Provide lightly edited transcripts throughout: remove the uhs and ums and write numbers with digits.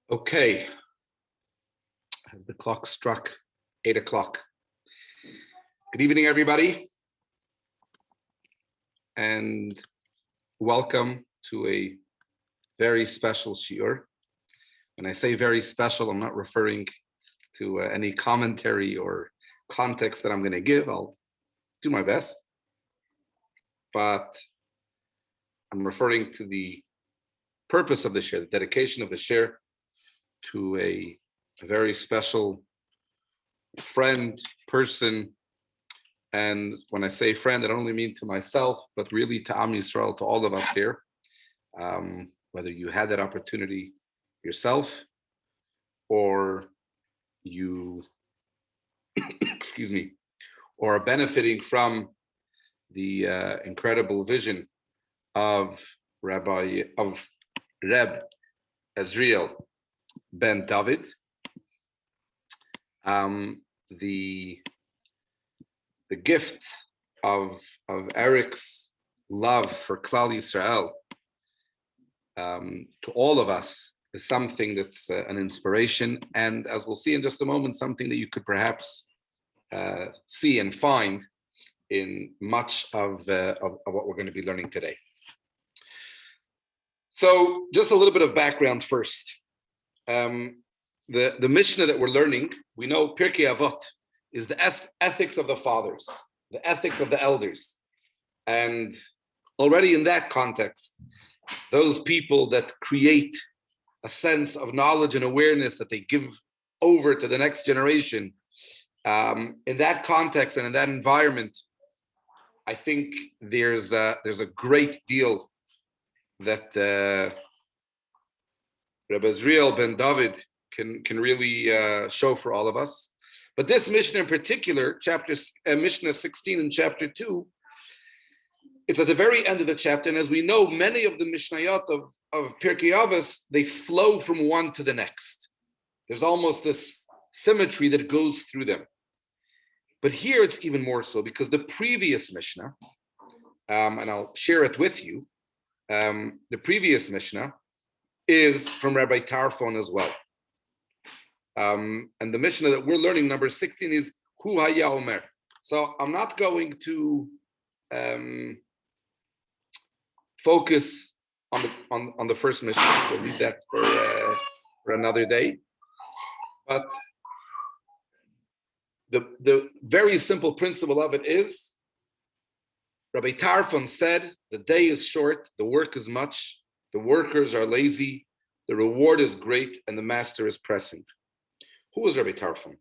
Okay, as the clock struck 8 o'clock. Good evening, everybody, and welcome to a very special shiur. When I say very special, I'm not referring to any commentary or context that I'm going to give. I'll do my best, but I'm referring to the purpose of the shiur, the dedication of the shiur, to a very special friend, person. And when I say friend, I don't only mean to myself, but really to Am Yisrael, to all of us here. Whether you had that opportunity yourself or you, excuse me, or are benefiting from the incredible vision of Reb Ezriel ben David, the gift of Eric's love for Klal Yisrael to all of us is something that's an inspiration, and as we'll see in just a moment, something that you could perhaps see and find in much of what we're going to be learning today. So just a little bit of background first. The Mishna that we're learning, we know Pirkei Avot is the ethics of the fathers, the ethics of the elders. And already in that context, those people that create a sense of knowledge and awareness that they give over to the next generation, in that context and in that environment, I think there's a great deal that Rabbi Ezriel ben David can really show for all of us. But this Mishnah in particular, Mishnah 16 and chapter 2, it's at the very end of the chapter. And as we know, many of the Mishnayot of Pirkei Avot, they flow from one to the next. There's almost this symmetry that goes through them. But here it's even more so, because the previous Mishnah, and I'll share it with you, the previous Mishnah is from Rabbi Tarfon as well. And the Mishnah that we're learning, number 16, is Hu Haya Omer. So I'm not going to focus on the first Mishnah. We'll leave that for another day. But the very simple principle of it is, Rabbi Tarfon said, the day is short, the work is much, the workers are lazy, the reward is great, and the master is pressing. Who was Rabbi Tarfon?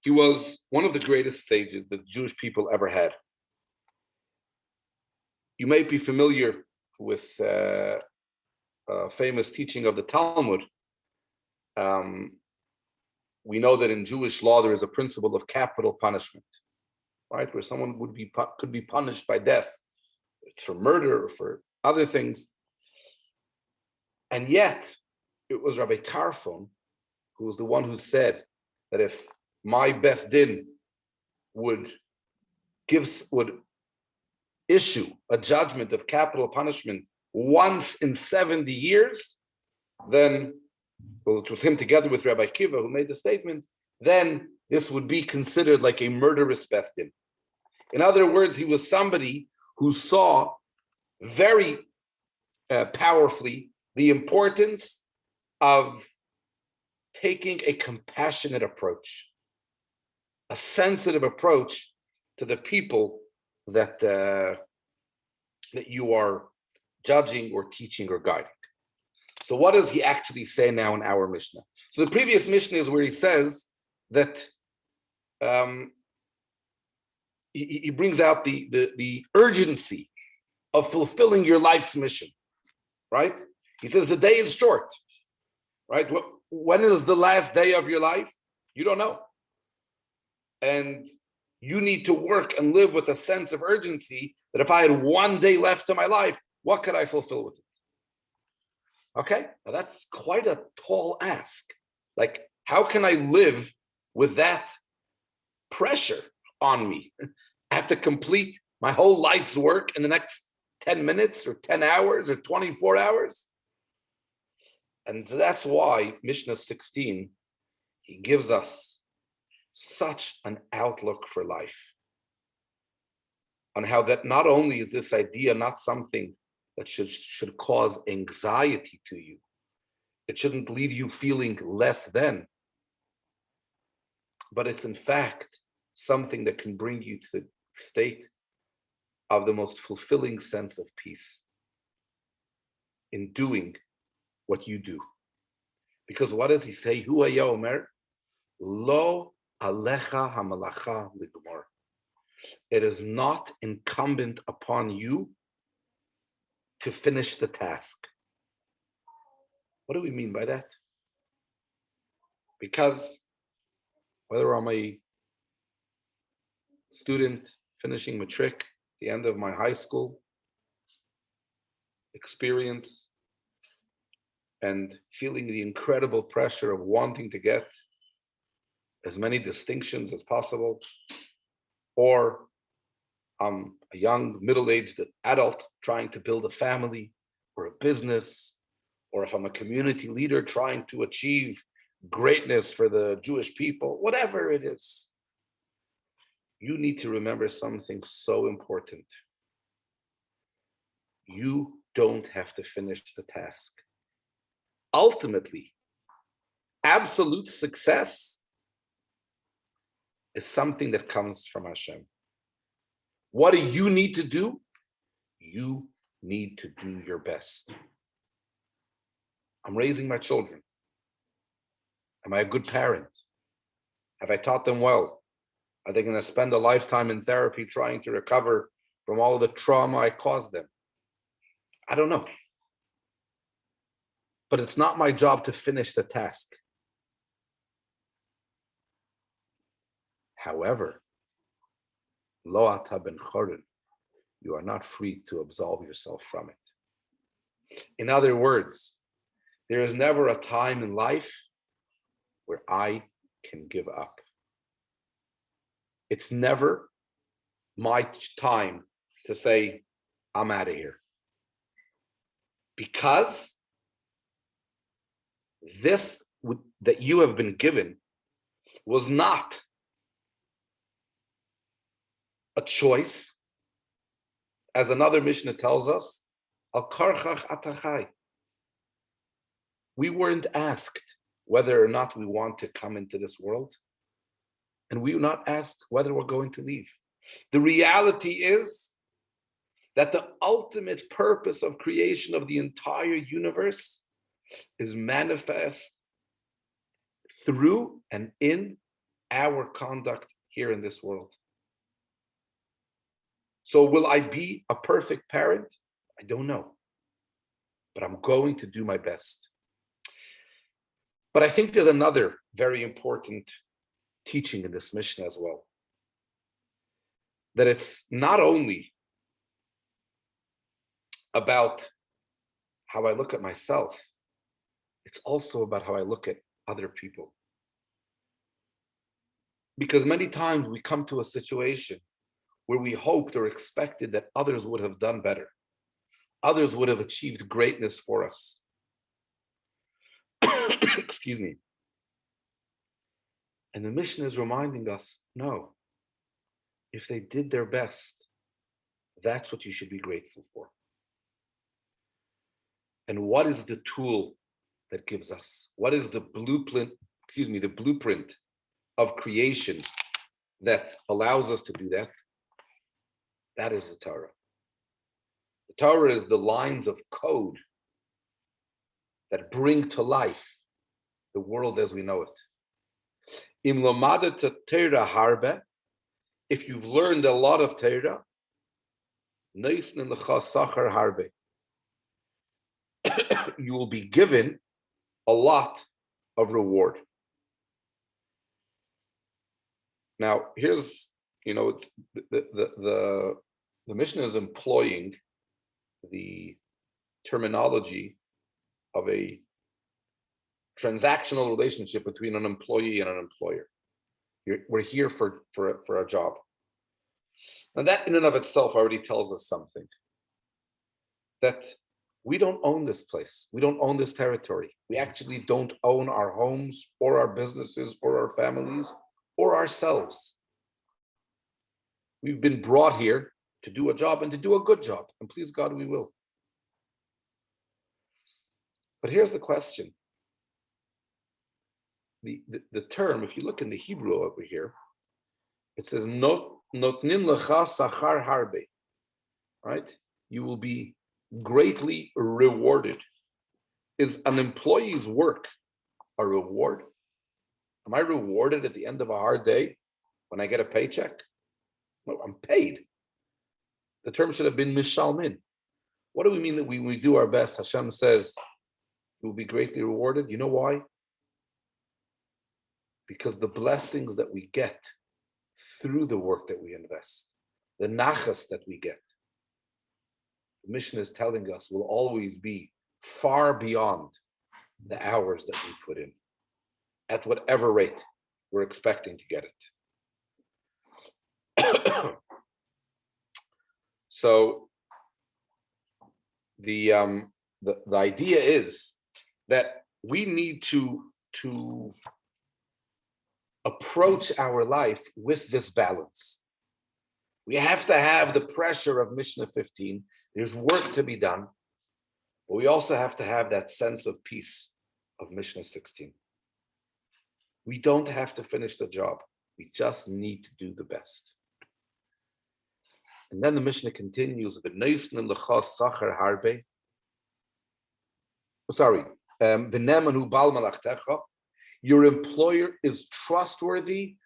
He was one of the greatest sages that the Jewish people ever had. You may be familiar with a famous teaching of the Talmud. We know that in Jewish law there is a principle of capital punishment, right? Where someone could be punished by death. It's for murder or for other things. And yet, it was Rabbi Tarfon who was the one who said that if my Beth Din would issue a judgment of capital punishment once in 70 years, then, well, it was him together with Rabbi Kiva who made the statement, then this would be considered like a murderous Beth Din. In other words, he was somebody who saw very powerfully the importance of taking a compassionate approach, a sensitive approach to the people that you are judging or teaching or guiding. So what does he actually say now in our Mishnah? So the previous Mishnah is where he says that he brings out the urgency of fulfilling your life's mission, right? He says the day is short, right? When is the last day of your life? You don't know. And you need to work and live with a sense of urgency that if I had one day left in my life, what could I fulfill with it? Okay, now that's quite a tall ask. Like, how can I live with that pressure on me? I have to complete my whole life's work in the next 10 minutes or 10 hours or 24 hours? And that's why Mishnah 16, he gives us such an outlook for life. On how that not only is this idea not something that should cause anxiety to you, it shouldn't leave you feeling less than, but it's in fact something that can bring you to the state of the most fulfilling sense of peace in doing what you do. Because what does he say? Hu haya omer, lo alecha hamalacha ligmor. It is not incumbent upon you to finish the task. What do we mean by that? Because whether I'm a student finishing matric, the end of my high school experience, and feeling the incredible pressure of wanting to get as many distinctions as possible, or I'm a young, middle-aged adult trying to build a family or a business, or if I'm a community leader trying to achieve greatness for the Jewish people, whatever it is, you need to remember something so important. You don't have to finish the task. Ultimately, absolute success is something that comes from Hashem. What do you need to do? You need to do your best. I'm raising my children. Am I a good parent? Have I taught them well? Are they going to spend a lifetime in therapy trying to recover from all the trauma I caused them? I don't know. But it's not my job to finish the task. However, lo ata ben chorin, you are not free to absolve yourself from it. In other words, there is never a time in life where I can give up. It's never my time to say, I'm out of here. Because this that you have been given was not a choice. As another Mishnah tells us, al karchach atachai. We weren't asked whether or not we want to come into this world. And we were not asked whether we're going to leave. The reality is that the ultimate purpose of creation of the entire universe is manifest through and in our conduct here in this world. So will I be a perfect parent? I don't know. But I'm going to do my best. But I think there's another very important teaching in this Mishnah as well. That it's not only about how I look at myself, it's also about how I look at other people. Because many times we come to a situation where we hoped or expected that others would have done better. Others would have achieved greatness for us. Excuse me. And the Mishnah is reminding us, no, if they did their best, that's what you should be grateful for. And what is the tool that gives us? What is the blueprint, the blueprint of creation that allows us to do that? That is the Torah. The Torah is the lines of code that bring to life the world as we know it. Im lomadata Torah harbe, if you've learned a lot of Torah, neisnin lecha sachar harbe, you will be given a lot of reward. Now, here's, it's the Mishnah is employing the terminology of a transactional relationship between an employee and an employer. We're here for a job. Now that in and of itself already tells us something. That we don't own this place. We don't own this territory. We actually don't own our homes or our businesses or our families or ourselves. We've been brought here to do a job and to do a good job. And please God, we will. But here's the question. The term, if you look in the Hebrew over here, it says, notnin lecha sachar harbe, right? You will be greatly rewarded. Is an employee's work a reward? Am I rewarded at the end of a hard day when I get a paycheck? No, I'm paid. The term should have been mishalmin. What do we mean that we do our best? Hashem says we will be greatly rewarded. You know why? Because the blessings that we get through the work that we invest, the nachas that we get, the Mishna is telling us will always be far beyond the hours that we put in, at whatever rate we're expecting to get it. So the idea is that we need to approach our life with this balance. We have to have the pressure of Mishnah 15. There's work to be done, but we also have to have that sense of peace of Mishnah 16. We don't have to finish the job. We just need to do the best. And then the Mishnah continues, your employer is trustworthy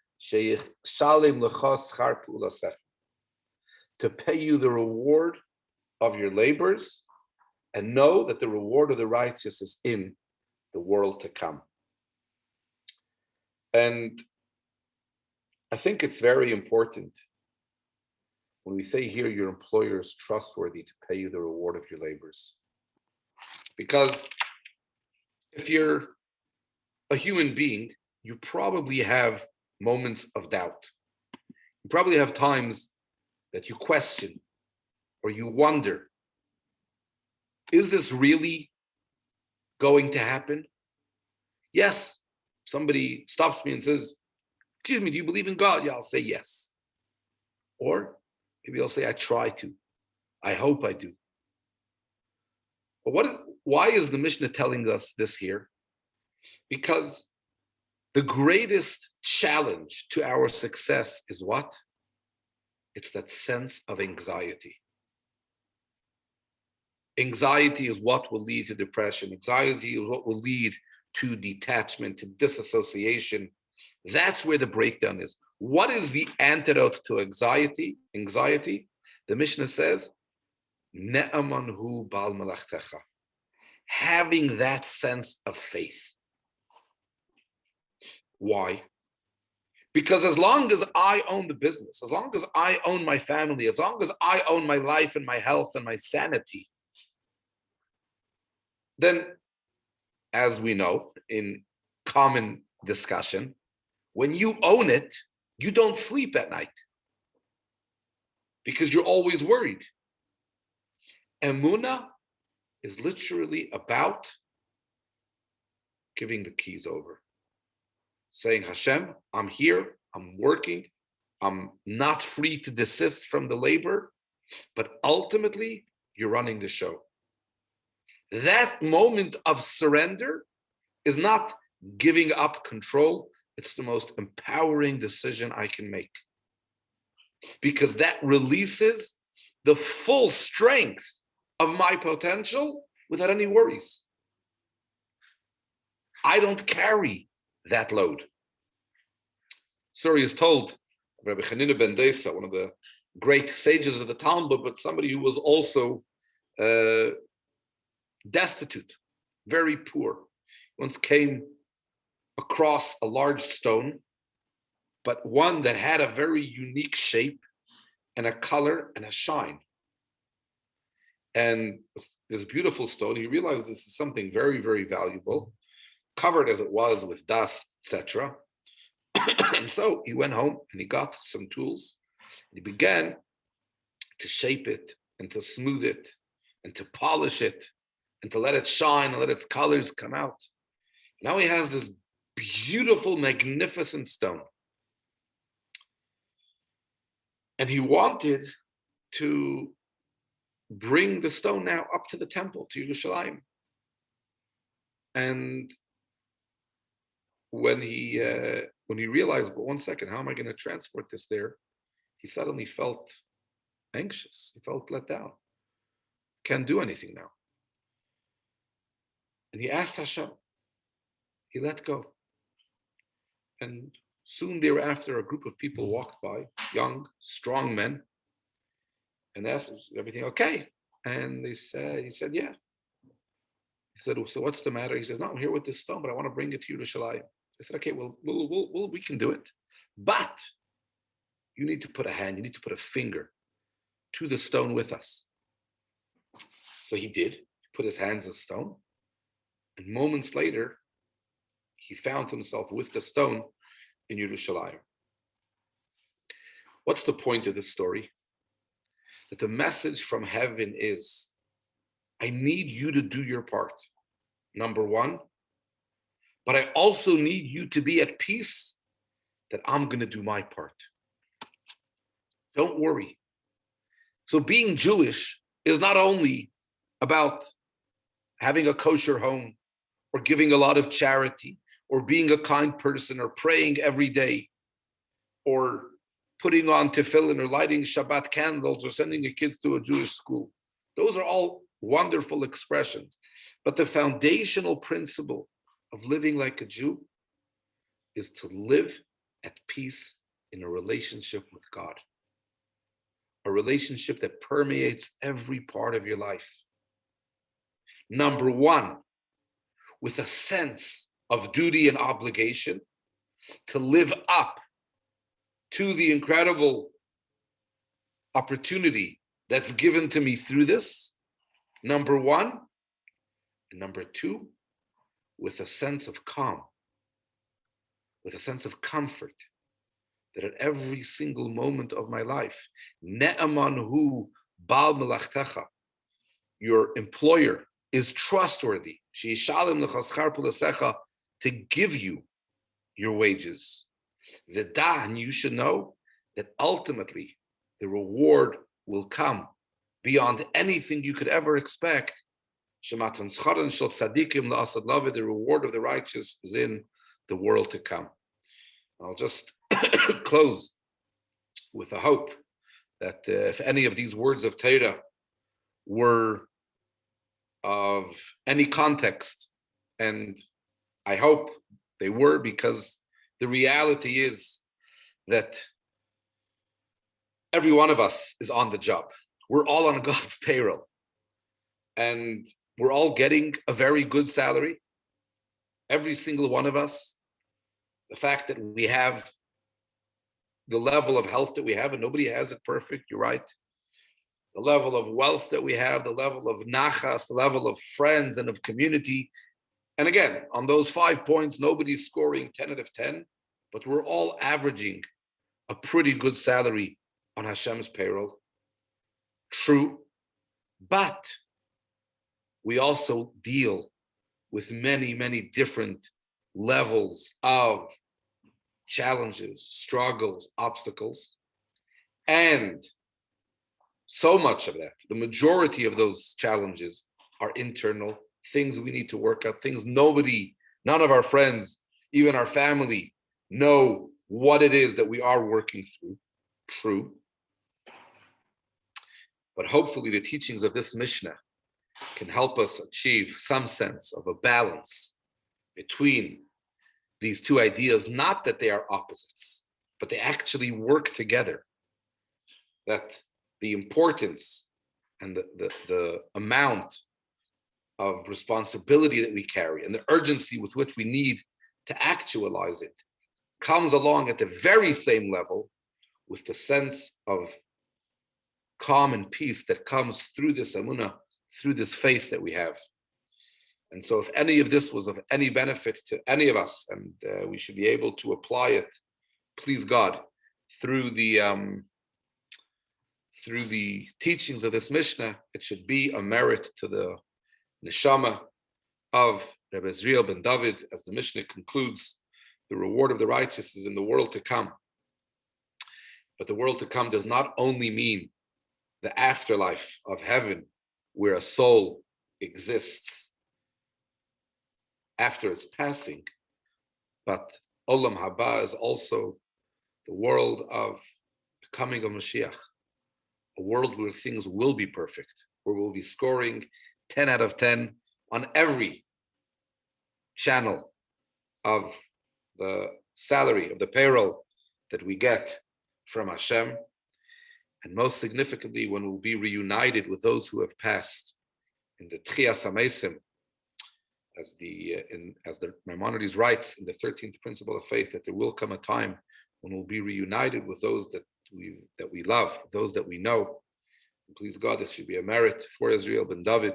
to pay you the reward of your labors, and know that the reward of the righteous is in the world to come. And I think it's very important when we say here your employer is trustworthy to pay you the reward of your labors. Because if you're a human being, you probably have moments of doubt. You probably have times that you question or you wonder, is this really going to happen? Yes. Somebody stops me and says, excuse me, do you believe in God? Yeah, I'll say yes. Or maybe I'll say, I try to. I hope I do. But why is the Mishnah telling us this here? Because the greatest challenge to our success is what? It's that sense of anxiety. Anxiety is what will lead to depression. Anxiety is what will lead to detachment, to disassociation. That's where the breakdown is. What is the antidote to anxiety? Anxiety, the Mishnah says, Ne'amanhu bal malachtecha. Having that sense of faith. Why? Because as long as I own the business, as long as I own my family, as long as I own my life and my health and my sanity, then, as we know in common discussion, when you own it, you don't sleep at night because you're always worried. Emunah is literally about giving the keys over. Saying, Hashem, I'm here, I'm working, I'm not free to desist from the labor, but ultimately, you're running the show. That moment of surrender is not giving up control. It's the most empowering decision I can make. Because that releases the full strength of my potential without any worries. I don't carry that load. Story is told, Rabbi Chanina ben Desa, one of the great sages of the Talmud, but somebody who was also destitute, very poor, once came across a large stone, but one that had a very unique shape and a color and a shine. And this beautiful stone, he realized this is something very, very valuable, covered as it was with dust, etc. And so he went home and he got some tools. He began to shape it and to smooth it and to polish it and to let it shine and let its colors come out. Now he has this beautiful, magnificent stone. And he wanted to bring the stone now up to the temple, to Yerushalayim. And when he realized, but one second, how am I going to transport this there? He suddenly felt anxious. He felt let down. Can't do anything now. And he asked Hashem. He let go. And soon thereafter, a group of people walked by, young, strong men, and asked him, is everything okay? And he said, yeah. He said, so what's the matter? He says, no, I'm here with this stone, but I want to bring it to Yerushalayim. I said, okay, well, we can do it. But you need to put a hand, you need to put a finger to the stone with us. So he did. He put his hands in the stone. And moments later, he found himself with the stone in Yerushalayim. What's the point of this story? That the message from heaven is, I need you to do your part, number one, but I also need you to be at peace that I'm going to do my part. Don't worry. So being Jewish is not only about having a kosher home or giving a lot of charity or being a kind person or praying every day or putting on tefillin or lighting Shabbat candles or sending your kids to a Jewish school. Those are all wonderful expressions. But the foundational principle of living like a Jew is to live at peace in a relationship with God. A relationship that permeates every part of your life. Number one, with a sense of duty and obligation to live up to the incredible opportunity that's given to me through this, number one. And number two, with a sense of calm, with a sense of comfort, that at every single moment of my life, ne'aman hu bal melachtecha, your employer is trustworthy, she'ishalim lechaschar pulesecha, to give you your wages. V'da, and you should know that ultimately the reward will come beyond anything you could ever expect. Shematan scharan shel tzadikim la'asad lavid, the reward of the righteous is in the world to come. I'll just close with a hope that if any of these words of Torah were of any context, and I hope they were, because the reality is that every one of us is on the job. We're all on God's payroll. And we're all getting a very good salary. Every single one of us. The fact that we have the level of health that we have, and nobody has it perfect, you're right. The level of wealth that we have, the level of nachas, the level of friends and of community. And again, on those 5 points, nobody's scoring 10 out of 10, but we're all averaging a pretty good salary on Hashem's payroll. True, but we also deal with many, many different levels of challenges, struggles, obstacles, and so much of that, the majority of those challenges are internal, things we need to work out, things none of our friends, even our family, know what it is that we are working through. True. But hopefully the teachings of this Mishna can help us achieve some sense of a balance between these two ideas, not that they are opposites, but they actually work together. That the importance and the amount of responsibility that we carry and the urgency with which we need to actualize it comes along at the very same level with the sense of calm and peace that comes through this emunah, through this faith that we have. And so if any of this was of any benefit to any of us, and we should be able to apply it, please God, through the teachings of this Mishnah, it should be a merit to the neshama of Rabbi Israel ben David, as the Mishnah concludes, the reward of the righteous is in the world to come. But the world to come does not only mean the afterlife of heaven, where a soul exists after its passing, but Olam Haba is also the world of the coming of Mashiach, a world where things will be perfect, where we'll be scoring 10 out of 10 on every channel of the salary, of the payroll that we get from Hashem. And most significantly, when we'll be reunited with those who have passed in the Tchias HaMeisim, as the Maimonides writes in the 13th principle of faith, that there will come a time when we'll be reunited with those that we love, those that we know. And please God, this should be a merit for Israel ben David,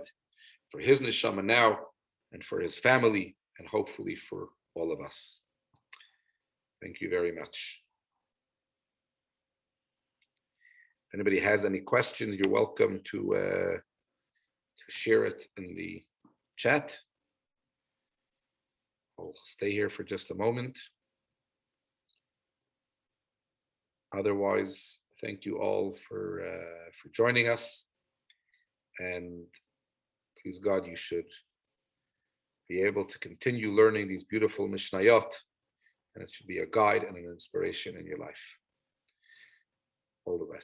for his neshama now, and for his family, and hopefully for all of us. Thank you very much. If anybody has any questions, you're welcome to share it in the chat. I'll stay here for just a moment. Otherwise, thank you all for joining us. And please God, you should be able to continue learning these beautiful Mishnayot, and it should be a guide and an inspiration in your life. All the best.